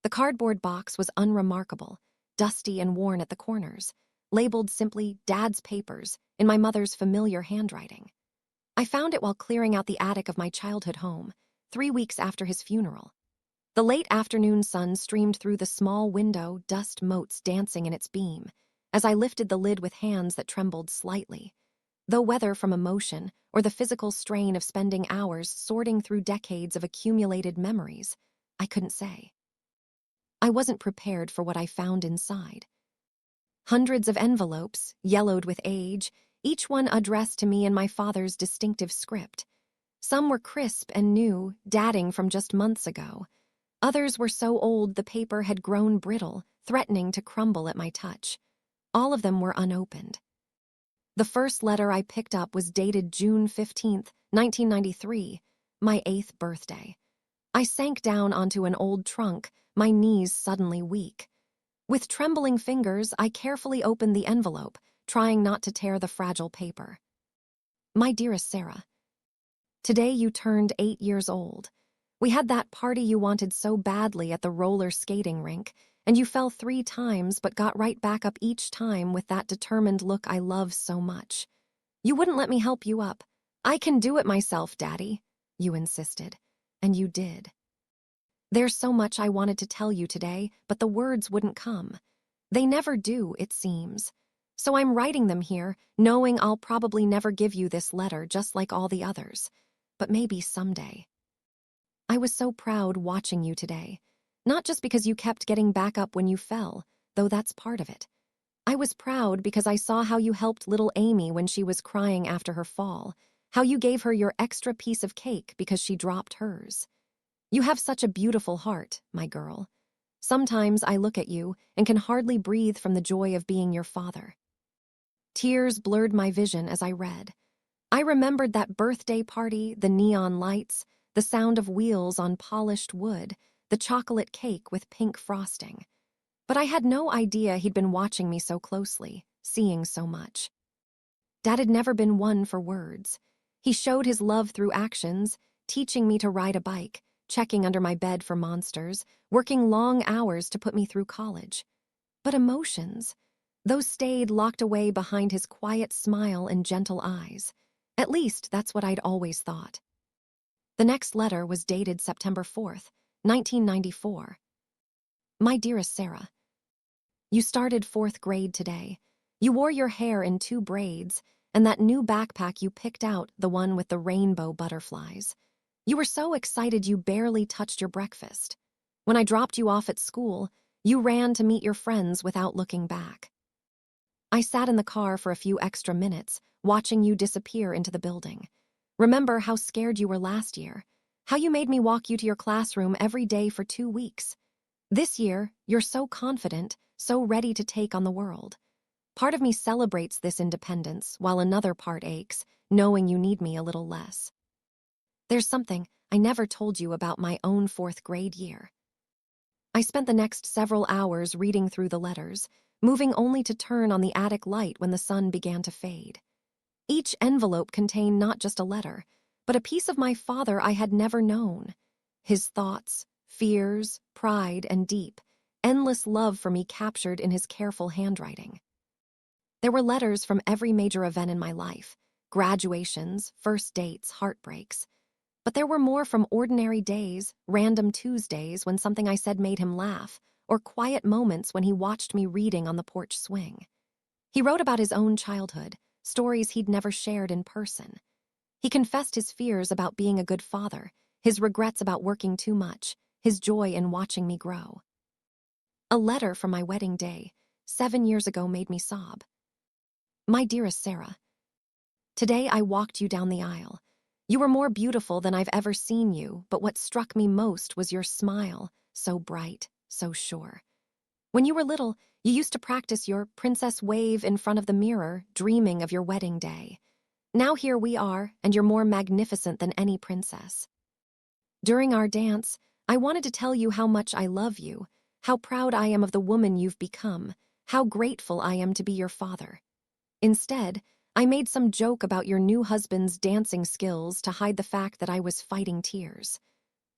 The cardboard box was unremarkable, dusty and worn at the corners, labeled simply Dad's Papers in my mother's familiar handwriting. I found it while clearing out the attic of my childhood home, 3 weeks after his funeral. The late afternoon sun streamed through the small window, dust motes dancing in its beam, as I lifted the lid with hands that trembled slightly. Though whether from emotion or the physical strain of spending hours sorting through decades of accumulated memories, I couldn't say. I wasn't prepared for what I found inside. Hundreds of envelopes, yellowed with age, each one addressed to me in my father's distinctive script. Some were crisp and new, dating from just months ago. Others were so old the paper had grown brittle, threatening to crumble at my touch. All of them were unopened. The first letter I picked up was dated June 15th, 1993, my 8th birthday. I sank down onto an old trunk, my knees suddenly weak. With trembling fingers, I carefully opened the envelope, trying not to tear the fragile paper. My dearest Sarah, today you turned 8 years old. We had that party you wanted so badly at the roller skating rink, and you fell 3 times but got right back up each time with that determined look I love so much. You wouldn't let me help you up. I can do it myself, Daddy, you insisted, and you did. There's so much I wanted to tell you today, but the words wouldn't come. They never do, it seems. So I'm writing them here, knowing I'll probably never give you this letter just like all the others. But maybe someday. I was so proud watching you today. Not just because you kept getting back up when you fell, though that's part of it. I was proud because I saw how you helped little Amy when she was crying after her fall, how you gave her your extra piece of cake because she dropped hers. You have such a beautiful heart, my girl. Sometimes I look at you and can hardly breathe from the joy of being your father. Tears blurred my vision as I read. I remembered that birthday party, the neon lights, the sound of wheels on polished wood, the chocolate cake with pink frosting. But I had no idea he'd been watching me so closely, seeing so much. Dad had never been one for words. He showed his love through actions, teaching me to ride a bike, checking under my bed for monsters, working long hours to put me through college. But emotions, those stayed locked away behind his quiet smile and gentle eyes. At least that's what I'd always thought. The next letter was dated September 4th, 1994. My dearest Sarah, you started 4th grade today. You wore your hair in 2 braids, and that new backpack you picked out, the one with the rainbow butterflies. You were so excited you barely touched your breakfast. When I dropped you off at school, you ran to meet your friends without looking back. I sat in the car for a few extra minutes, watching you disappear into the building. Remember how scared you were last year, how you made me walk you to your classroom every day for 2 weeks. This year, you're so confident, so ready to take on the world. Part of me celebrates this independence, while another part aches, knowing you need me a little less. There's something I never told you about my own 4th grade year. I spent the next several hours reading through the letters, moving only to turn on the attic light when the sun began to fade. Each envelope contained not just a letter, but a piece of my father I had never known. His thoughts, fears, pride, and deep, endless love for me captured in his careful handwriting. There were letters from every major event in my life, graduations, first dates, heartbreaks. But there were more from ordinary days, random Tuesdays when something I said made him laugh, or quiet moments when he watched me reading on the porch swing. He wrote about his own childhood, stories he'd never shared in person. He confessed his fears about being a good father, his regrets about working too much, his joy in watching me grow. A letter from my wedding day, 7 years ago, made me sob. My dearest Sarah, today I walked you down the aisle. You were more beautiful than I've ever seen you, but what struck me most was your smile, so bright, so sure. When you were little, you used to practice your princess wave in front of the mirror, dreaming of your wedding day. Now here we are, and you're more magnificent than any princess. During our dance, I wanted to tell you how much I love you, how proud I am of the woman you've become, how grateful I am to be your father. Instead, I made some joke about your new husband's dancing skills to hide the fact that I was fighting tears.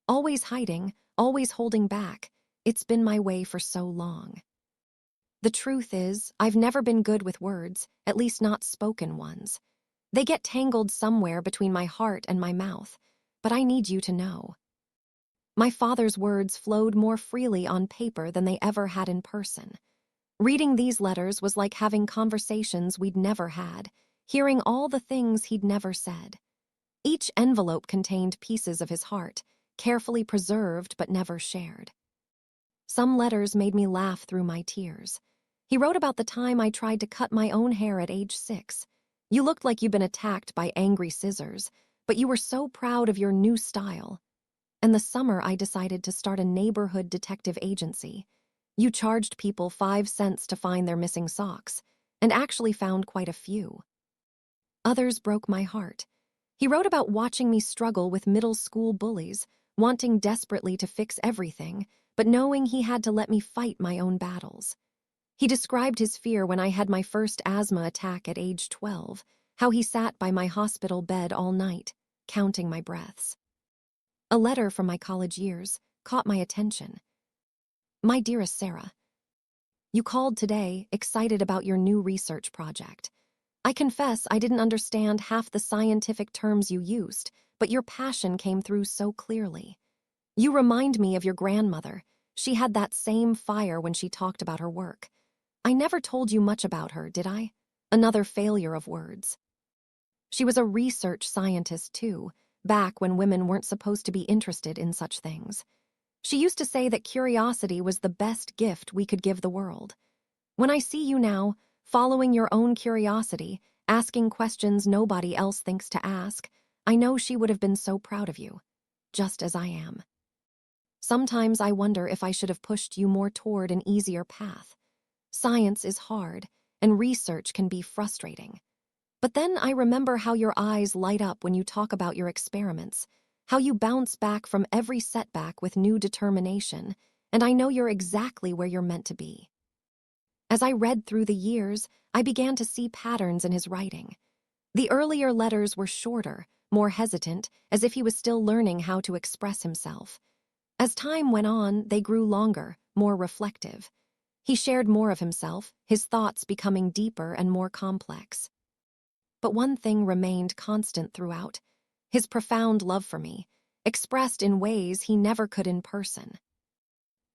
Always hiding, always holding back, It's been my way for so long. The truth is, I've never been good with words, at least not spoken ones. They get tangled somewhere between my heart and my mouth, but I need you to know. My father's words flowed more freely on paper than they ever had in person. Reading these letters was like having conversations we'd never had, hearing all the things he'd never said. Each envelope contained pieces of his heart, carefully preserved but never shared. Some letters made me laugh through my tears. He wrote about the time I tried to cut my own hair at age 6. You looked like you'd been attacked by angry scissors, but you were so proud of your new style. And the summer I decided to start a neighborhood detective agency. You charged people 5 cents to find their missing socks, and actually found quite a few. Others broke my heart. He wrote about watching me struggle with middle school bullies, wanting desperately to fix everything, but knowing he had to let me fight my own battles. He described his fear when I had my first asthma attack at age 12, how he sat by my hospital bed all night, counting my breaths. A letter from my college years caught my attention. My dearest Sarah, you called today, excited about your new research project. I confess I didn't understand half the scientific terms you used, but your passion came through so clearly. You remind me of your grandmother. She had that same fire when she talked about her work. I never told you much about her, did I? Another failure of words. She was a research scientist, too, back when women weren't supposed to be interested in such things. She used to say that curiosity was the best gift we could give the world. When I see you now, following your own curiosity, asking questions nobody else thinks to ask, I know she would have been so proud of you, just as I am. Sometimes I wonder if I should have pushed you more toward an easier path. Science is hard, and research can be frustrating. But then I remember how your eyes light up when you talk about your experiments, how you bounce back from every setback with new determination, and I know you're exactly where you're meant to be. As I read through the years, I began to see patterns in his writing. The earlier letters were shorter, more hesitant, as if he was still learning how to express himself. As time went on, they grew longer, more reflective. He shared more of himself, his thoughts becoming deeper and more complex. But one thing remained constant throughout: his profound love for me, expressed in ways he never could in person.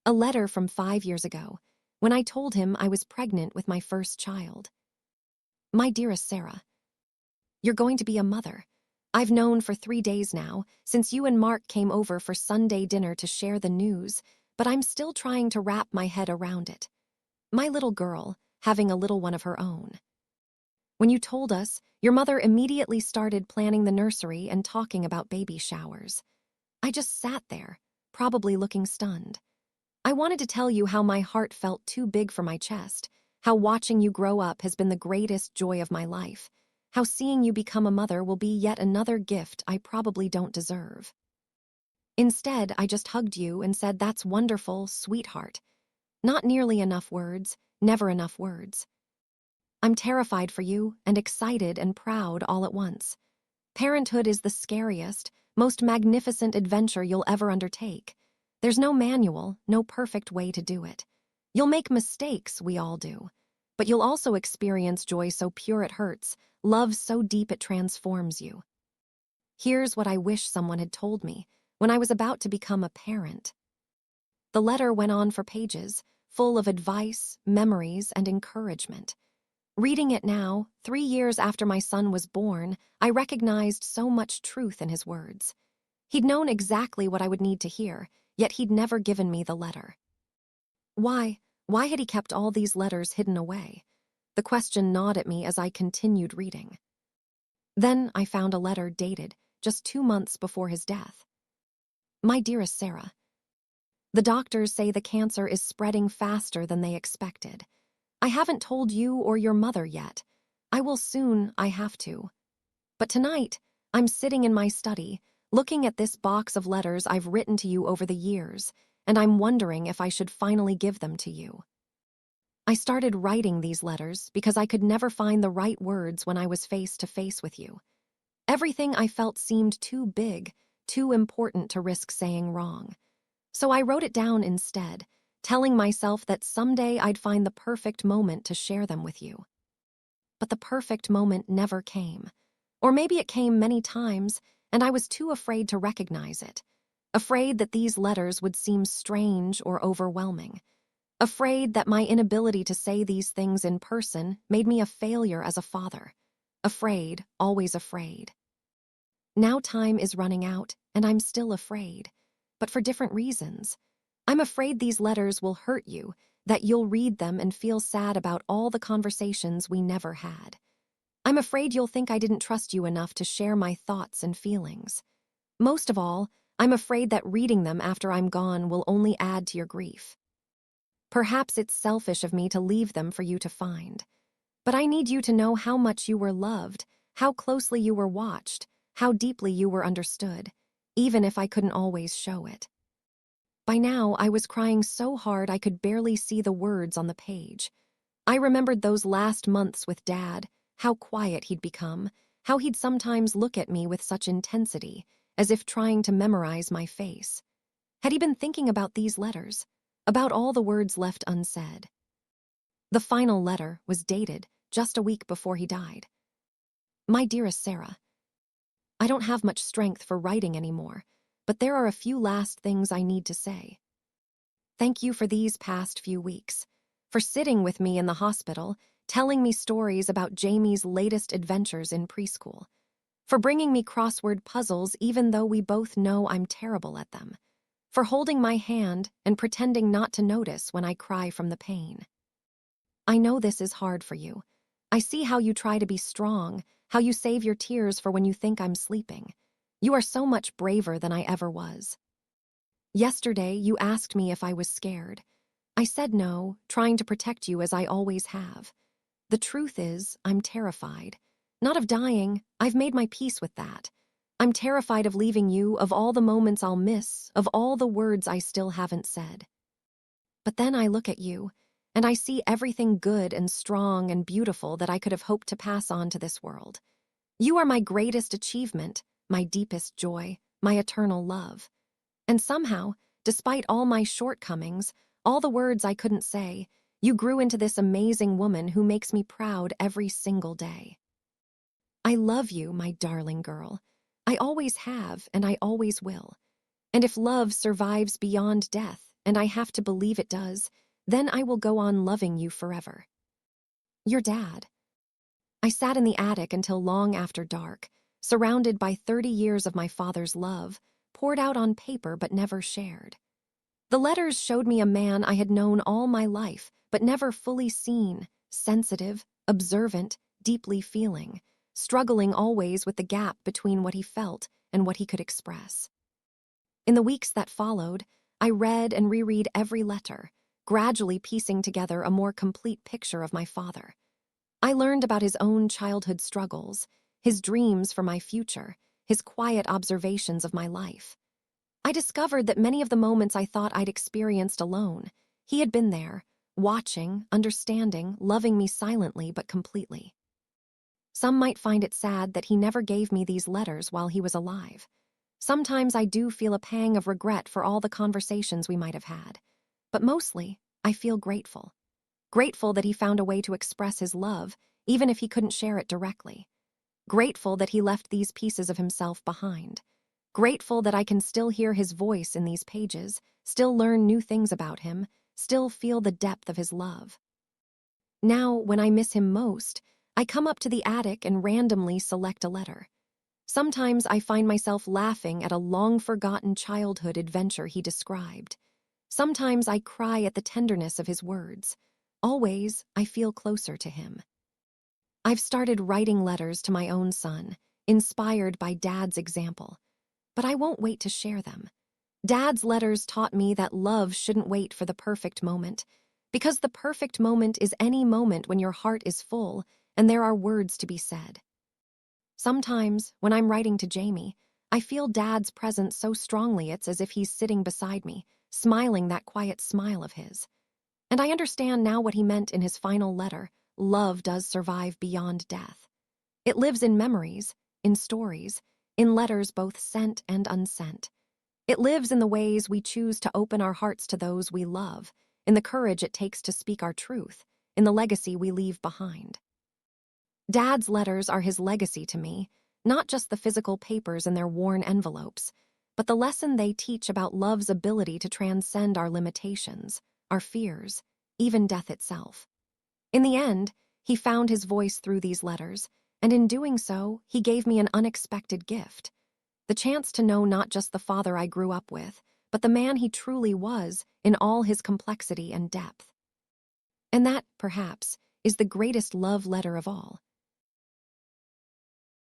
A letter from 5 years ago, when I told him I was pregnant with my first child. My dearest Sarah, you're going to be a mother. I've known for 3 days now, since you and Mark came over for Sunday dinner to share the news, but I'm still trying to wrap my head around it. My little girl, having a little one of her own. When you told us, your mother immediately started planning the nursery and talking about baby showers. I just sat there, probably looking stunned. I wanted to tell you how my heart felt too big for my chest, how watching you grow up has been the greatest joy of my life, how seeing you become a mother will be yet another gift I probably don't deserve. Instead, I just hugged you and said, "That's wonderful, sweetheart." Not nearly enough words, never enough words. I'm terrified for you and excited and proud all at once. Parenthood is the scariest, most magnificent adventure you'll ever undertake. There's no manual, no perfect way to do it. You'll make mistakes, we all do. But you'll also experience joy so pure it hurts, love so deep it transforms you. Here's what I wish someone had told me when I was about to become a parent. The letter went on for pages, full of advice, memories, and encouragement. Reading it now, 3 years after my son was born, I recognized so much truth in his words. He'd known exactly what I would need to hear, yet he'd never given me the letter. Why? Why had he kept all these letters hidden away? The question gnawed at me as I continued reading. Then I found a letter dated just 2 months before his death. My dearest Sarah, the doctors say the cancer is spreading faster than they expected. I haven't told you or your mother yet. I will soon, I have to. But tonight, I'm sitting in my study, looking at this box of letters I've written to you over the years, and I'm wondering if I should finally give them to you. I started writing these letters because I could never find the right words when I was face to face with you. Everything I felt seemed too big, too important to risk saying wrong. So I wrote it down instead, telling myself that someday I'd find the perfect moment to share them with you. But the perfect moment never came. Or maybe it came many times, and I was too afraid to recognize it. Afraid that these letters would seem strange or overwhelming. Afraid that my inability to say these things in person made me a failure as a father. Afraid, always afraid. Now time is running out, and I'm still afraid. But for different reasons. I'm afraid these letters will hurt you, that you'll read them and feel sad about all the conversations we never had. I'm afraid you'll think I didn't trust you enough to share my thoughts and feelings. Most of all, I'm afraid that reading them after I'm gone will only add to your grief. Perhaps it's selfish of me to leave them for you to find. But I need you to know how much you were loved, how closely you were watched, how deeply you were understood, even if I couldn't always show it. By now, I was crying so hard I could barely see the words on the page. I remembered those last months with Dad, how quiet he'd become, how he'd sometimes look at me with such intensity, as if trying to memorize my face. Had he been thinking about these letters, about all the words left unsaid? The final letter was dated just a week before he died. My dearest Sarah, I don't have much strength for writing anymore, but there are a few last things I need to say. Thank you for these past few weeks, for sitting with me in the hospital, telling me stories about Jamie's latest adventures in preschool, for bringing me crossword puzzles even though we both know I'm terrible at them, for holding my hand and pretending not to notice when I cry from the pain. I know this is hard for you. I see how you try to be strong, how you save your tears for when you think I'm sleeping. You are so much braver than I ever was. Yesterday, you asked me if I was scared. I said no, trying to protect you as I always have. The truth is, I'm terrified. Not of dying, I've made my peace with that. I'm terrified of leaving you, of all the moments I'll miss, of all the words I still haven't said. But then I look at you, and I see everything good and strong and beautiful that I could have hoped to pass on to this world. You are my greatest achievement, my deepest joy, my eternal love. And somehow, despite all my shortcomings, all the words I couldn't say, you grew into this amazing woman who makes me proud every single day. I love you, my darling girl. I always have, and I always will. And if love survives beyond death, and I have to believe it does, then I will go on loving you forever. Your dad. I sat in the attic until long after dark, surrounded by 30 years of my father's love, poured out on paper but never shared. The letters showed me a man I had known all my life, but never fully seen, sensitive, observant, deeply feeling, struggling always with the gap between what he felt and what he could express. In the weeks that followed, I read and reread every letter, gradually piecing together a more complete picture of my father. I learned about his own childhood struggles, his dreams for my future, his quiet observations of my life. I discovered that many of the moments I thought I'd experienced alone, he had been there, watching, understanding, loving me silently but completely. Some might find it sad that he never gave me these letters while he was alive. Sometimes I do feel a pang of regret for all the conversations we might have had. But mostly, I feel grateful. Grateful that he found a way to express his love, even if he couldn't share it directly. Grateful that he left these pieces of himself behind. Grateful that I can still hear his voice in these pages, still learn new things about him, still feel the depth of his love. Now, when I miss him most, I come up to the attic and randomly select a letter. Sometimes I find myself laughing at a long-forgotten childhood adventure he described. Sometimes I cry at the tenderness of his words. Always, I feel closer to him. I've started writing letters to my own son, inspired by Dad's example. But I won't wait to share them. Dad's letters taught me that love shouldn't wait for the perfect moment, because the perfect moment is any moment when your heart is full and there are words to be said. Sometimes, when I'm writing to Jamie, I feel Dad's presence so strongly it's as if he's sitting beside me, smiling that quiet smile of his. And I understand now what he meant in his final letter: love does survive beyond death. It lives in memories, in stories, in letters both sent and unsent. It lives in the ways we choose to open our hearts to those we love, in the courage it takes to speak our truth, in the legacy we leave behind. Dad's letters are his legacy to me, not just the physical papers in their worn envelopes, but the lesson they teach about love's ability to transcend our limitations, our fears, even death itself. In the end, he found his voice through these letters, and in doing so, he gave me an unexpected gift: the chance to know not just the father I grew up with, but the man he truly was in all his complexity and depth. And that, perhaps, is the greatest love letter of all.